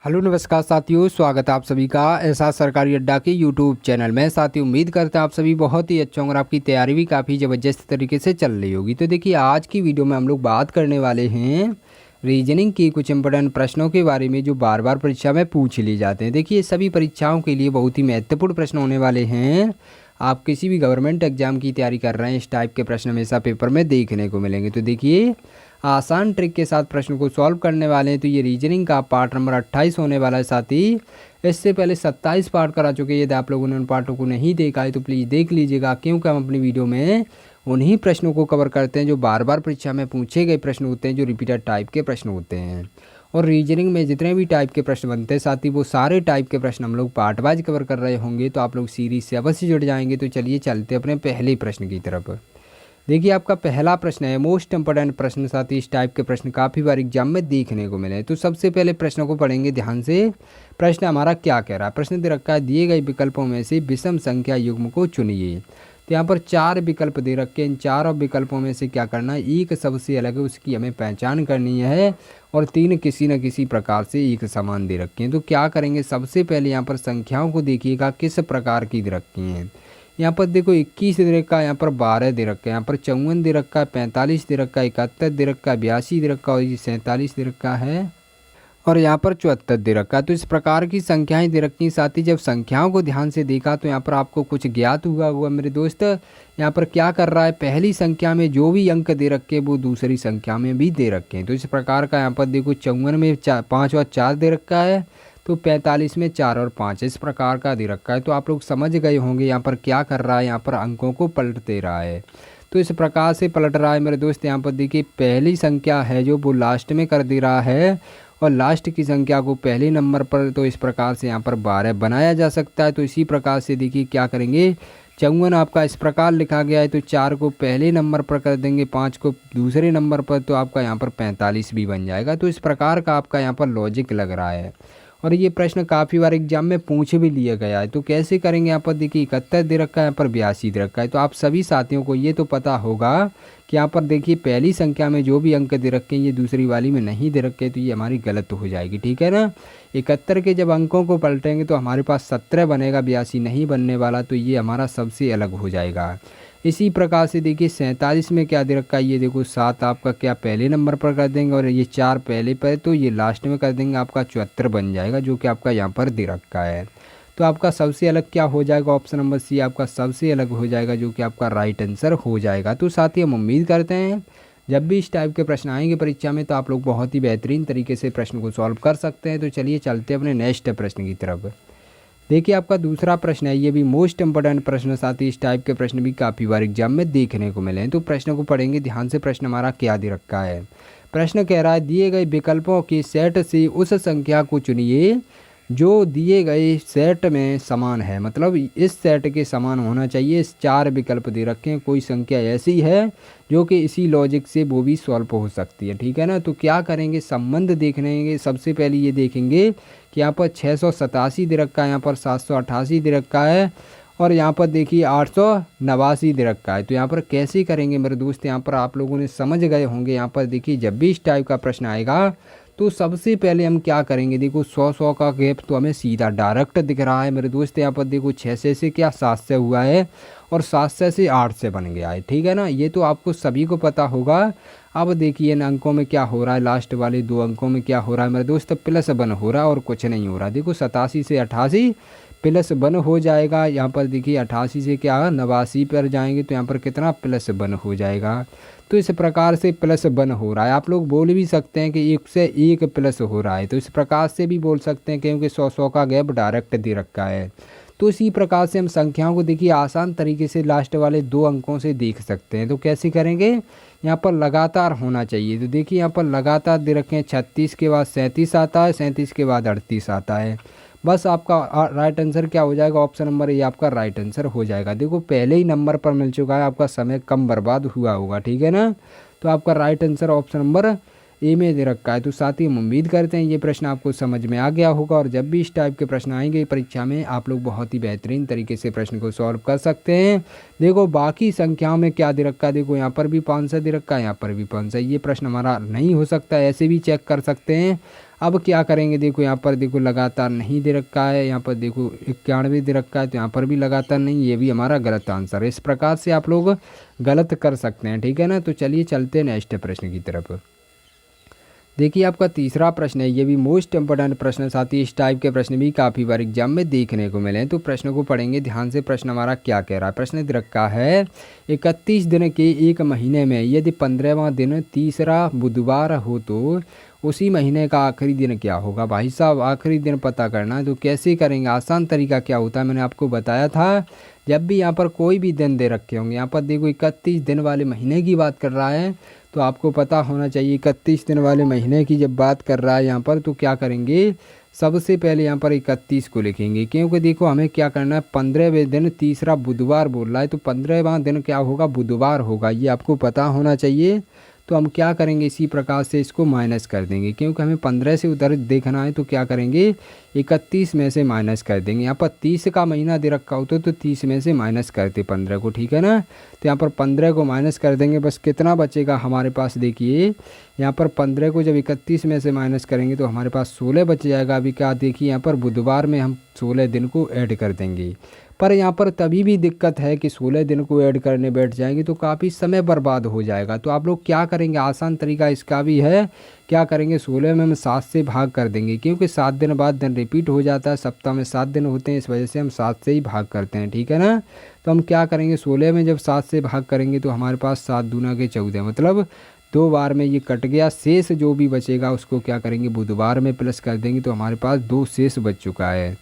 Hello नमस्कार साथियों, स्वागत है आप सभी का एहसास सरकारी अड्डा के यूट्यूब चैनल में। साथियों, उम्मीद करते हैं आप सभी बहुत ही अच्छे होंगे और आपकी तैयारी भी काफ़ी ज़बरदस्त तरीके से चल रही होगी। तो देखिए, आज की वीडियो में हम लोग बात करने वाले हैं रीजनिंग की कुछ इंपॉर्टेंट प्रश्नों के बारे में जो बार बार परीक्षा में पूछ लिए जाते हैं। देखिए, सभी परीक्षाओं के लिए बहुत ही महत्वपूर्ण प्रश्न होने वाले हैं। आप किसी भी गवर्नमेंट एग्जाम की तैयारी कर रहे हैं, इस टाइप के प्रश्न हमेशा पेपर में देखने को मिलेंगे। तो देखिए, आसान ट्रिक के साथ प्रश्न को सॉल्व करने वाले हैं। तो ये रीजनिंग का पार्ट नंबर 28 होने वाला है। साथ ही इससे पहले 27 पार्ट करा चुके हैं। यदि आप लोगों ने उन पार्टों को नहीं देखा है तो प्लीज़ देख लीजिएगा, क्योंकि हम अपनी वीडियो में उन्हीं प्रश्नों को कवर करते हैं जो बार बार परीक्षा में पूछे गए प्रश्न होते हैं, जो रिपीटेड टाइप के प्रश्न होते हैं। और रीजनिंग में जितने भी टाइप के प्रश्न बनते हैं, साथ ही वो सारे टाइप के प्रश्न हम लोग पार्ट वाइज कवर कर रहे होंगे। तो आप लोग सीरीज से अवश्य जुड़ जाएंगे। तो चलिए चलते अपने पहले प्रश्न की तरफ। देखिए, आपका पहला प्रश्न है मोस्ट इंपोर्टेंट प्रश्न। साथ ही इस टाइप के प्रश्न काफ़ी बार एग्जाम में देखने को मिले हैं। तो सबसे पहले प्रश्न को पढ़ेंगे ध्यान से। प्रश्न हमारा क्या कह रहा है? प्रश्न दे रखा है, दिए गए विकल्पों में से विषम संख्या युग्म को चुनिए। तो यहाँ पर 4 विकल्प दे रखे हैं। इन 4 विकल्पों में से क्या करना है? एक सबसे अलग है, उसकी हमें पहचान करनी है। और 3 किसी न किसी प्रकार से एक समान दे रखे हैं। तो क्या करेंगे? सबसे पहले यहाँ पर संख्याओं को देखिएगा किस प्रकार की दे रखी हैं। यहाँ पर देखो 21 दे रखा है, यहाँ पर 12 दे रखा है, यहाँ पर 54 दे रखा है, 45 दे रखा है, 71 दे रखा है, 82 दे रखा है और 47 दे रखा है और यहाँ पर 74 दे रखा है। तो इस प्रकार की संख्याएं दे रखी हैं। साथ ही जब संख्याओं को ध्यान से देखा तो यहाँ पर आपको कुछ ज्ञात हुआ मेरे दोस्त। यहाँ पर क्या कर रहा है? पहली संख्या में जो भी अंक दे रखे हैं वो दूसरी संख्या में भी दे रखे हैं। तो इस प्रकार का यहाँ पर देखो 54 में 5 और 4 दे रखा है, तो 45 में 4 और 5 इस प्रकार का दे रखा है। तो आप लोग समझ गए होंगे यहाँ पर क्या कर रहा है, यहाँ पर अंकों को पलट दे रहा है। तो इस प्रकार से पलट रहा है मेरे दोस्त। यहाँ पर देखिए, पहली संख्या है जो वो लास्ट में कर दे रहा है और लास्ट की संख्या को पहले नंबर पर। तो इस प्रकार से यहाँ पर 12 बनाया जा सकता है। तो इसी प्रकार से देखिए क्या करेंगे, 54 आपका इस प्रकार लिखा गया है, तो 4 को पहले नंबर पर कर देंगे, 5 को दूसरे नंबर पर, तो आपका यहाँ पर 45 भी बन जाएगा। तो इस प्रकार का आपका यहाँ पर लॉजिक लग रहा है। और ये प्रश्न काफ़ी बार एग्जाम में पूछ भी लिया गया है। तो कैसे करेंगे? यहाँ पर देखिए 71 दे रखा है, यहाँ पर 82 दे रखा है। तो आप सभी साथियों को ये तो पता होगा कि यहाँ पर देखिए पहली संख्या में जो भी अंक दे रखे हैं ये दूसरी वाली में नहीं दे रखे, तो ये हमारी गलत हो जाएगी। ठीक है ना? 71 के जब अंकों को पलटेंगे तो हमारे पास 17 बनेगा, 82 नहीं बनने वाला। तो ये हमारा सबसे अलग हो जाएगा। इसी प्रकार से देखिए 47 में क्या दे रखा है? ये देखो 7 आपका क्या पहले नंबर पर कर देंगे और ये 4 पहले पर, तो ये लास्ट में कर देंगे, आपका 74 बन जाएगा, जो कि आपका यहाँ पर दे रखा है। तो आपका सबसे अलग क्या हो जाएगा? ऑप्शन नंबर सी आपका सबसे अलग हो जाएगा, जो कि आपका राइट आंसर हो जाएगा। तो साथ ही हम उम्मीद करते हैं जब भी इस टाइप के प्रश्न आएंगे परीक्षा में तो आप लोग बहुत ही बेहतरीन तरीके से प्रश्न को सॉल्व कर सकते हैं। तो चलिए चलते हैं अपने नेक्स्ट प्रश्न की तरफ। देखिए, आपका दूसरा प्रश्न है, ये भी मोस्ट इंपोर्टेंट प्रश्न। साथ ही इस टाइप के प्रश्न भी काफ़ी बार एग्जाम में देखने को मिले हैं। तो प्रश्न को पढ़ेंगे ध्यान से। प्रश्न हमारा क्या दे रखा है? प्रश्न कह रहा है, दिए गए विकल्पों के सेट से उस संख्या को चुनिए जो दिए गए सेट में समान है। मतलब इस सेट के समान होना चाहिए। इस 4 विकल्प दे रखे हैं, कोई संख्या ऐसी है जो कि इसी लॉजिक से वो भी सॉल्व हो सकती है। ठीक है ना? तो क्या करेंगे? संबंध देखने। सबसे पहले ये देखेंगे कि यहाँ पर 687 दे रखा है, यहाँ पर 788 दे रखा है और यहाँ पर देखिए 889 दे रखा है। तो यहाँ पर कैसे करेंगे मेरे दोस्त? यहाँ पर आप लोगों ने समझ गए होंगे। यहाँ पर देखिए, जब भी इस टाइप का प्रश्न आएगा तो सबसे पहले हम क्या करेंगे? देखो 100 का गैप तो हमें सीधा डायरेक्ट दिख रहा है मेरे दोस्त। यहाँ पर देखो 6 से क्या 7 से हुआ है और 7 से 8 से बन गया है। ठीक है ना? ये तो आपको सभी को पता होगा। अब देखिए इन अंकों में क्या हो रहा है, लास्ट वाले 2 अंकों में क्या हो रहा है मेरे दोस्त? प्लस 1 हो रहा है और कुछ नहीं हो रहा। देखो 87 से 88 प्लस 1 हो जाएगा। यहाँ पर देखिए 88 से क्या 89 पर जाएंगे तो यहाँ पर कितना प्लस 1 हो जाएगा। तो इस प्रकार से प्लस 1 हो रहा है। आप लोग बोल भी सकते हैं कि 1 से 1 प्लस हो रहा है। तो इस प्रकार से भी बोल सकते हैं, क्योंकि 100 का गैप डायरेक्ट दे रखा है। तो इसी प्रकार से हम संख्याओं को देखिए आसान तरीके से लास्ट वाले 2 अंकों से देख सकते हैं। तो कैसे करेंगे? यहाँ पर लगातार होना चाहिए। तो देखिए यहाँ पर लगातार दे रखे हैं। 36 के बाद 37 आता है, 37 के बाद 38 आता है। बस आपका राइट आंसर क्या हो जाएगा? ऑप्शन नंबर ए आपका राइट आंसर हो जाएगा। देखो पहले ही नंबर पर मिल चुका है, आपका समय कम बर्बाद हुआ होगा। ठीक है ना? तो आपका right answer option number A में दे रखा है। तो साथ ही हम उम्मीद करते हैं ये प्रश्न आपको समझ में आ गया होगा, और जब भी इस टाइप के प्रश्न आएंगे परीक्षा में आप लोग बहुत ही बेहतरीन तरीके से प्रश्न को सॉल्व कर सकते हैं। देखो बाकी संख्याओं में क्या दे रखा है, देखो यहाँ पर भी 500 दे रखा है, यहाँ पर भी 500, ये प्रश्न हमारा नहीं हो सकता, ऐसे भी चेक कर सकते हैं। अब क्या करेंगे, देखो यहाँ पर देखो लगातार नहीं दे रखा है, यहाँ पर देखो 91 दे रखा है, तो यहाँ पर भी लगातार नहीं, ये भी हमारा गलत आंसर है। इस प्रकार से आप लोग गलत कर सकते हैं, ठीक है ना। तो चलिए चलते हैं नेक्स्ट प्रश्न की तरफ। देखिए आपका तीसरा प्रश्न है, ये भी मोस्ट इंपोर्टेंट प्रश्न है, साथ ही इस टाइप के प्रश्न भी काफ़ी बार एग्जाम में देखने को मिले हैं। तो प्रश्न को पढ़ेंगे ध्यान से। प्रश्न हमारा क्या कह रहा है, प्रश्न दे रखा है 31 दिन के एक महीने में यदि 15वां दिन तीसरा बुधवार हो तो उसी महीने का आखिरी दिन क्या होगा। भाई साहब आखिरी दिन पता करना है, तो कैसे करेंगे, आसान तरीका क्या होता है, मैंने आपको बताया था। जब भी यहाँ पर कोई भी दिन दे रखे होंगे, यहाँ पर देखो 31 दिन वाले महीने की बात कर रहा है, तो आपको पता होना चाहिए 31 दिन वाले महीने की जब बात कर रहा है यहाँ पर, तो क्या करेंगे, सबसे पहले यहाँ पर 31 को लिखेंगे, क्योंकि देखो हमें क्या करना है, 15वें दिन तीसरा बुधवार बोल रहा है, तो 15वां दिन क्या होगा, बुधवार होगा, ये आपको पता होना चाहिए। तो हम क्या करेंगे, इसी प्रकार से इसको माइनस कर देंगे, क्योंकि हमें 15 से उधर देखना है, तो क्या करेंगे 31 में से माइनस कर देंगे। यहाँ पर 30 का महीना दे रखा होता तो 30 में से माइनस करते 15 को, ठीक है ना। तो यहाँ पर 15 को माइनस कर देंगे, बस कितना बचेगा हमारे पास, देखिए यहाँ पर 15 को जब 31 में से माइनस करेंगे तो हमारे पास 16 बच जाएगा। अभी क्या देखिए यहाँ पर बुधवार में हम 16 दिन को ऐड कर देंगे, पर यहाँ पर तभी भी दिक्कत है कि 16 दिन को ऐड करने बैठ जाएंगे तो काफ़ी समय बर्बाद हो जाएगा। तो आप लोग क्या करेंगे, आसान तरीका इसका भी है, क्या करेंगे 16 में हम 7 से भाग कर देंगे, क्योंकि 7 दिन बाद दिन रिपीट हो जाता है, सप्ताह में 7 दिन होते हैं, इस वजह से हम 7 से ही भाग करते हैं, ठीक है ना। तो हम क्या करेंगे, 16 में जब 7 से भाग करेंगे तो हमारे पास 7 दूना के 14, मतलब 2 बार में ये कट गया। शेष जो भी बचेगा उसको क्या करेंगे, बुधवार में प्लस कर देंगे, तो हमारे पास 2 शेष बच चुका है।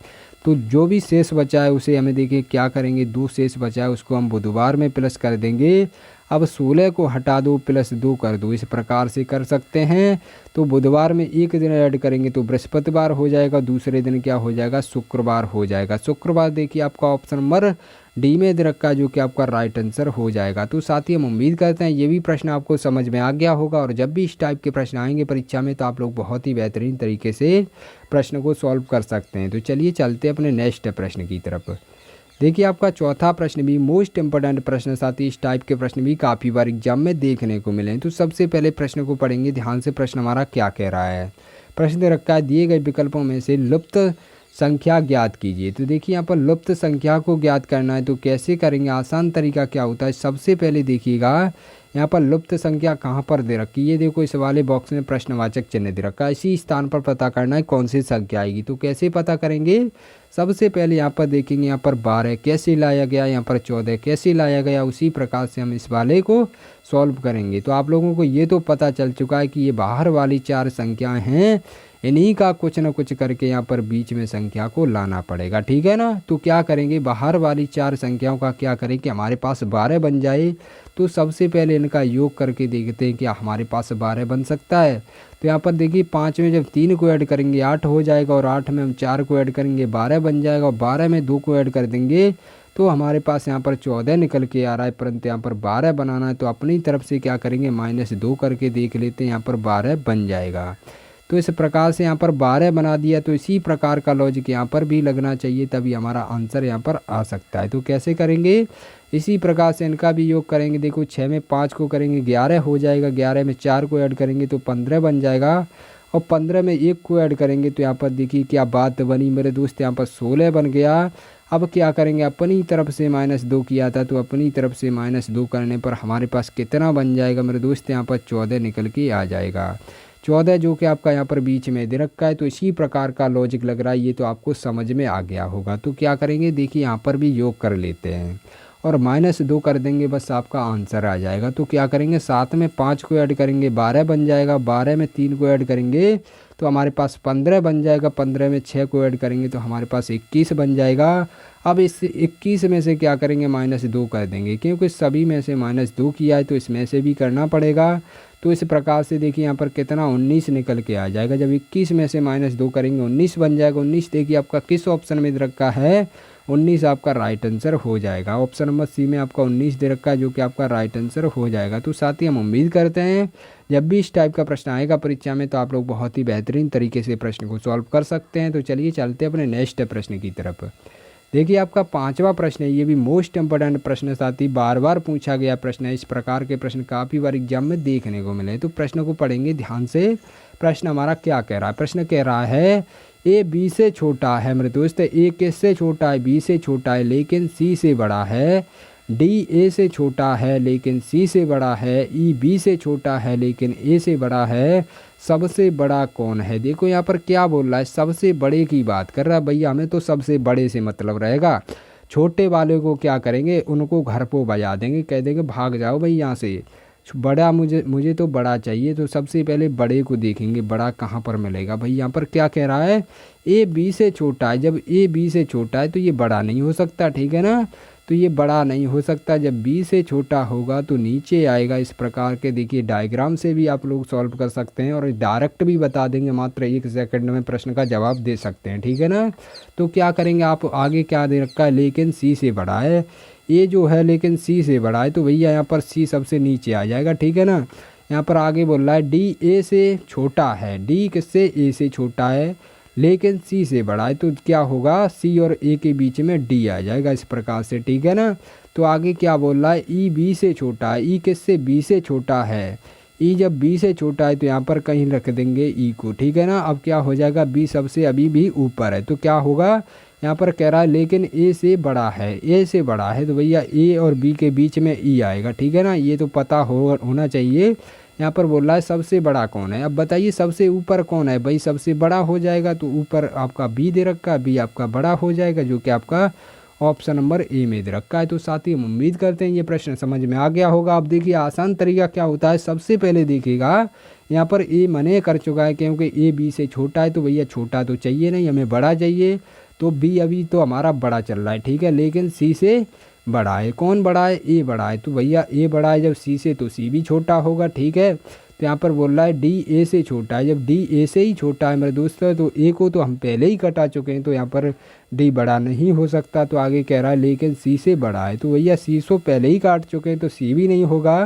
तो जो भी शेष बचा है उसे हमें देखिए क्या करेंगे, 2 शेष बचा है उसको हम बुधवार में प्लस कर देंगे। अब 16 को हटा दो प्लस 2 कर दो, इस प्रकार से कर सकते हैं। तो बुधवार में एक दिन ऐड करेंगे तो बृहस्पतिवार हो जाएगा, दूसरे दिन क्या हो जाएगा, शुक्रवार हो जाएगा। शुक्रवार देखिए आपका ऑप्शन नंबर डी में दे रखा है, जो कि आपका राइट आंसर हो जाएगा। तो साथ ही हम उम्मीद करते हैं ये भी प्रश्न आपको समझ में आ गया होगा, और जब भी इस टाइप के प्रश्न आएंगे परीक्षा में तो आप लोग बहुत ही बेहतरीन तरीके से प्रश्न को सॉल्व कर सकते हैं। तो चलिए चलते हैं अपने नेक्स्ट प्रश्न की तरफ। देखिए आपका चौथा प्रश्न भी मोस्ट इंपोर्टेंट प्रश्न, साथ ही इस टाइप के प्रश्न भी काफ़ी बार एग्जाम में देखने को मिले हैं। तो सबसे पहले प्रश्न को पढ़ेंगे ध्यान से। प्रश्न हमारा क्या कह रहा है, प्रश्न दे रखा है दिए गए विकल्पों में से लुप्त संख्या ज्ञात कीजिए। तो देखिए यहाँ पर लुप्त संख्या को ज्ञात करना है, तो कैसे करेंगे, आसान तरीका क्या होता है, सबसे पहले देखिएगा यहाँ पर लुप्त संख्या कहाँ पर दे रखी है, ये देखो इस वाले बॉक्स में प्रश्नवाचक चिन्ह दे रखा है, इसी स्थान पर पता करना है कौन सी संख्या आएगी। तो कैसे पता करेंगे, सबसे पहले यहाँ पर देखेंगे यहाँ पर 12 कैसे लाया गया, यहाँ पर 14 कैसे लाया गया, उसी प्रकार से हम इस वाले को सॉल्व करेंगे। तो आप लोगों को ये तो पता चल चुका है कि ये बाहर वाली 4 संख्याएँ हैं, इन्हीं का कुछ न कुछ करके यहाँ पर बीच में संख्या को लाना पड़ेगा, ठीक है ना। तो क्या करेंगे, बाहर वाली 4 संख्याओं का क्या करें कि हमारे पास 12 बन जाए। तो सबसे पहले इनका योग करके देखते हैं कि हमारे पास 12 बन सकता है। तो यहाँ पर देखिए 5 में जब 3 को ऐड करेंगे 8 हो जाएगा, और 8 में हम 4 को ऐड करेंगे 12 बन जाएगा, और 12 में 2 को ऐड कर देंगे तो हमारे पास यहाँ पर 14 निकल के आ रहा है, परंतु यहाँ पर 12 बनाना है। तो अपनी तरफ से क्या करेंगे, -2 करके देख लेते हैं, यहाँ पर 12 बन जाएगा। तो इस प्रकार से यहाँ पर 12 बना दिया। तो इसी प्रकार का लॉजिक यहाँ पर भी लगना चाहिए, तभी हमारा आंसर यहाँ पर आ सकता है। तो कैसे करेंगे, इसी प्रकार से इनका भी योग करेंगे। देखो 6 में 5 को करेंगे 11 हो जाएगा, 11 में 4 को ऐड करेंगे तो 15 बन जाएगा, और 15 में 1 को ऐड करेंगे तो यहाँ पर देखिए क्या बात बनी मेरे दोस्त, यहाँ पर 16 बन गया। अब क्या करेंगे, अपनी तरफ से -2 किया था, तो अपनी तरफ से -2 करने पर हमारे पास कितना बन जाएगा मेरे दोस्त, यहाँ पर 14 निकल के आ जाएगा। 14 जो कि आपका यहाँ पर बीच में दे रखा है। तो इसी प्रकार का लॉजिक लग रहा है, ये तो आपको समझ में आ गया होगा। तो क्या करेंगे, देखिए यहाँ पर भी योग कर लेते हैं और -2 कर देंगे, बस आपका आंसर आ जाएगा। तो क्या करेंगे, 7 में 5 को ऐड करेंगे 12 बन जाएगा, 12 में 3 को ऐड करेंगे तो हमारे पास 15 बन जाएगा, 15 में 6 को ऐड करेंगे तो हमारे पास 21 बन जाएगा। अब इस 21 में से क्या करेंगे, -2 कर देंगे, क्योंकि सभी में से -2 किया है तो इसमें से भी करना पड़ेगा। तो इस प्रकार से देखिए यहाँ पर कितना 19 निकल के आ जाएगा। जब 21 में से -2 करेंगे 19 बन जाएगा। 19 देखिए आपका किस ऑप्शन में दे रखा है, 19 आपका राइट आंसर हो जाएगा। ऑप्शन नंबर सी में आपका 19 दे रखा है, जो कि आपका राइट आंसर हो जाएगा। तो साथ ही हम उम्मीद करते हैं जब भी इस टाइप का प्रश्न आएगा परीक्षा में तो आप लोग बहुत ही बेहतरीन तरीके से प्रश्न को सॉल्व कर सकते हैं। तो चलिए चलते हैं अपने नेक्स्ट प्रश्न की तरफ। देखिए आपका 5वां प्रश्न है, ये भी मोस्ट इंपोर्टेंट प्रश्न साथ ही बार बार पूछा गया प्रश्न है। इस प्रकार के प्रश्न काफ़ी बार एग्जाम में देखने को मिले। तो प्रश्न को पढ़ेंगे ध्यान से। प्रश्न हमारा क्या कह रहा है? प्रश्न कह रहा है ए बी से छोटा है मेरे दोस्त। ए किससे छोटा है? बी से छोटा है लेकिन सी से बड़ा है। डी ए से छोटा है लेकिन सी से बड़ा है। ई बी से छोटा है लेकिन ए से बड़ा है। सबसे बड़ा कौन है? देखो यहाँ पर क्या बोल रहा है, सबसे बड़े की बात कर रहा है। भैया हमें तो सबसे बड़े से मतलब रहेगा। छोटे वाले को क्या करेंगे, उनको घर को बजा देंगे, कह देंगे भाग जाओ भाई यहाँ से। बड़ा मुझे तो बड़ा चाहिए। तो सबसे पहले बड़े को देखेंगे, बड़ा कहाँ पर मिलेगा भाई। यहाँ पर क्या कह रहा है, ए बी से छोटा है। जब ए बी से छोटा है तो ये बड़ा नहीं हो सकता, ठीक है ना। तो ये बड़ा नहीं हो सकता। जब बी से छोटा होगा तो नीचे आएगा। इस प्रकार के देखिए डायग्राम से भी आप लोग सॉल्व कर सकते हैं और डायरेक्ट भी बता देंगे, मात्र 1 सेकंड में प्रश्न का जवाब दे सकते हैं, ठीक है ना। तो क्या करेंगे आप, आगे क्या दे रखा है, लेकिन सी से बड़ा है। ये जो है लेकिन सी से बड़ा है तो भैया यहाँ पर सी सबसे नीचे आ जाएगा, ठीक है ना। यहाँ पर आगे बोल रहा है डी ए से छोटा है। डी किससे? ए से छोटा है लेकिन सी से बड़ा है। तो क्या होगा, सी और ए के बीच में डी आ जाएगा इस प्रकार से, ठीक है ना। तो आगे क्या बोल रहा है, ई बी से छोटा है। ई किससे? बी से छोटा है। ई जब बी से छोटा है तो यहाँ पर कहीं रख देंगे ई को, ठीक है ना। अब क्या हो जाएगा, बी सबसे अभी भी ऊपर है तो क्या होगा, यहाँ पर कह रहा है लेकिन ए से बड़ा है। ए से बड़ा है तो भैया ए और बी के बीच में ई आएगा, ठीक है ना। ये तो पता होना चाहिए। यहाँ पर बोल रहा है सबसे बड़ा कौन है। अब बताइए सबसे ऊपर कौन है भाई, सबसे बड़ा हो जाएगा तो ऊपर आपका बी दे रखा है, बी आपका बड़ा हो जाएगा जो कि आपका ऑप्शन नंबर ए में दे रखा है। तो साथ ही हम उम्मीद करते हैं ये प्रश्न समझ में आ गया होगा। अब देखिए आसान तरीका क्या होता है, सबसे पहले देखिएगा यहाँ पर ए मने कर चुका है क्योंकि ए बी से छोटा है तो भैया छोटा तो चाहिए नहीं, हमें बड़ा चाहिए। तो बी अभी तो हमारा बड़ा चल रहा है, ठीक है, लेकिन सी से बड़ा है। कौन बड़ा है? ए बड़ा है। तो भैया ए बड़ा है जब सी से तो सी भी छोटा होगा, ठीक है। तो यहाँ पर बोल रहा है डी ए से छोटा है। जब डी ए से ही छोटा है मेरे दोस्त तो ए को तो हम पहले ही कटा चुके हैं तो यहाँ पर डी बड़ा नहीं हो सकता। तो आगे कह रहा है लेकिन सी से बड़ा है। तो भैया सी को पहले ही काट चुके हैं तो सी भी नहीं होगा।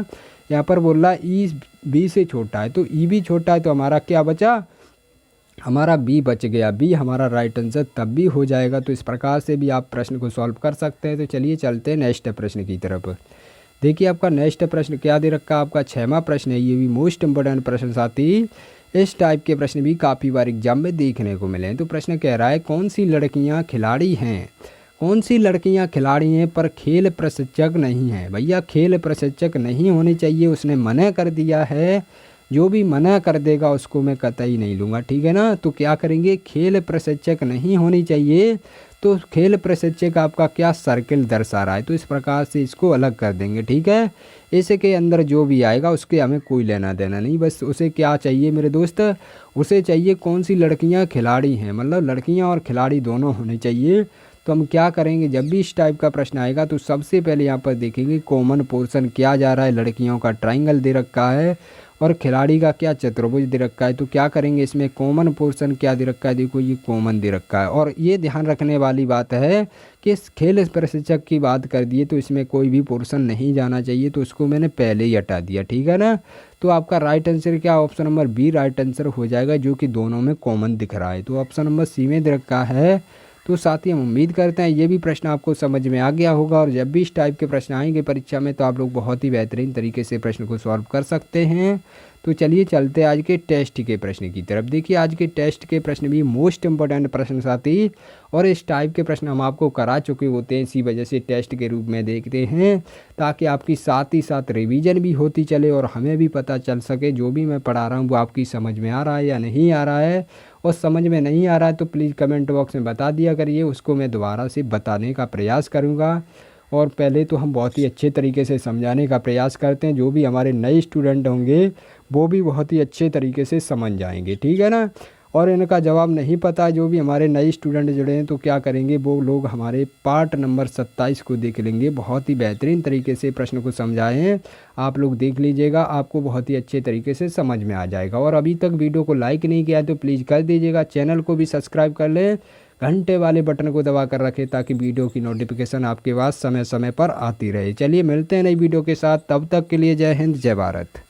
यहाँ पर बोल रहा है ई बी से छोटा है तो ई भी छोटा है तो हमारा क्या बचा, हमारा बी बच गया। बी हमारा राइट आंसर तब भी हो जाएगा। तो इस प्रकार से भी आप प्रश्न को सॉल्व कर सकते हैं। तो चलिए चलते हैं नेक्स्ट प्रश्न की तरफ। देखिए आपका नेक्स्ट प्रश्न क्या दे रखा है, आपका 6वां प्रश्न है। ये भी मोस्ट इंपोर्टेंट प्रश्न साथी। इस टाइप के प्रश्न भी काफ़ी बार एग्जाम में देखने को मिले हैं। तो प्रश्न कह रहा है कौन सी लड़कियां खिलाड़ी हैं, कौन सी लड़कियां खिलाड़ी हैं पर खेल प्रशिक्षक नहीं हैं। भैया खेल प्रशिक्षक नहीं होनी चाहिए, उसने मना कर दिया है। जो भी मना कर देगा उसको मैं कतई नहीं लूँगा, ठीक है ना। तो क्या करेंगे, खेल प्रशिक्षक नहीं होनी चाहिए। तो खेल प्रशिक्षक आपका क्या सर्किल दर्शा रहा है तो इस प्रकार से इसको अलग कर देंगे, ठीक है। ऐसे के अंदर जो भी आएगा उसके हमें कोई लेना देना नहीं। बस उसे क्या चाहिए मेरे दोस्त, उसे चाहिए कौन सी लड़कियां खिलाड़ी हैं, मतलब लड़कियां और खिलाड़ी दोनों होने चाहिए। तो हम क्या करेंगे, जब भी इस टाइप का प्रश्न आएगा तो सबसे पहले यहाँ पर देखेंगे कॉमन पोर्शन क्या जा रहा है। लड़कियों का ट्राइंगल दे रखा है और खिलाड़ी का क्या चतुर्भुज दे रखा है। तो क्या करेंगे, इसमें कॉमन पोर्शन क्या दे रखा है, देखो ये कॉमन दे रखा है। और ये ध्यान रखने वाली बात है कि इस खेल प्रशिक्षक की बात कर दिए तो इसमें कोई भी पोर्शन नहीं जाना चाहिए, तो उसको मैंने पहले ही हटा दिया, ठीक है ना। तो आपका राइट आंसर क्या, option number B right answer हो जाएगा, जो कि दोनों में कॉमन दिख रहा है। तो ऑप्शन नंबर सी में दे रखा है। तो साथ ही हम उम्मीद करते हैं ये भी प्रश्न आपको समझ में आ गया होगा। और जब भी इस टाइप के प्रश्न आएंगे परीक्षा में तो आप लोग बहुत ही बेहतरीन तरीके से प्रश्न को सॉल्व कर सकते हैं। तो चलिए चलते हैं आज के टेस्ट के प्रश्न की तरफ। देखिए आज के टेस्ट के प्रश्न भी मोस्ट इंपॉर्टेंट प्रश्न साथी, और इस टाइप के प्रश्न हम आपको करा चुके होते हैं, इसी वजह से टेस्ट के रूप में देखते हैं, ताकि आपकी साथ ही साथ रिवीजन भी होती चले और हमें भी पता चल सके जो भी मैं पढ़ा रहा हूँ वो आपकी समझ में आ रहा है या नहीं आ रहा है। और समझ में नहीं आ रहा है तो प्लीज़ कमेंट बॉक्स में बता दिया करिए, उसको मैं दोबारा से बताने का प्रयास करूँगा। और पहले तो हम बहुत ही अच्छे तरीके से समझाने का प्रयास करते हैं, जो भी हमारे नए स्टूडेंट होंगे वो भी बहुत ही अच्छे तरीके से समझ जाएंगे, ठीक है ना। और इनका जवाब नहीं पता, जो भी हमारे नए स्टूडेंट जुड़े हैं तो क्या करेंगे, वो लोग हमारे पार्ट नंबर 27 को देख लेंगे। बहुत ही बेहतरीन तरीके से प्रश्न को समझाए हैं, आप लोग देख लीजिएगा, आपको बहुत ही अच्छे तरीके से समझ में आ जाएगा। और अभी तक वीडियो को लाइक नहीं किया है तो प्लीज़ कर दीजिएगा, चैनल को भी सब्सक्राइब कर लें, घंटे वाले बटन को दबा कर रखें ताकि वीडियो की नोटिफिकेशन आपके पास समय समय पर आती रहे। चलिए मिलते हैं नई वीडियो के साथ, तब तक के लिए जय हिंद जय भारत।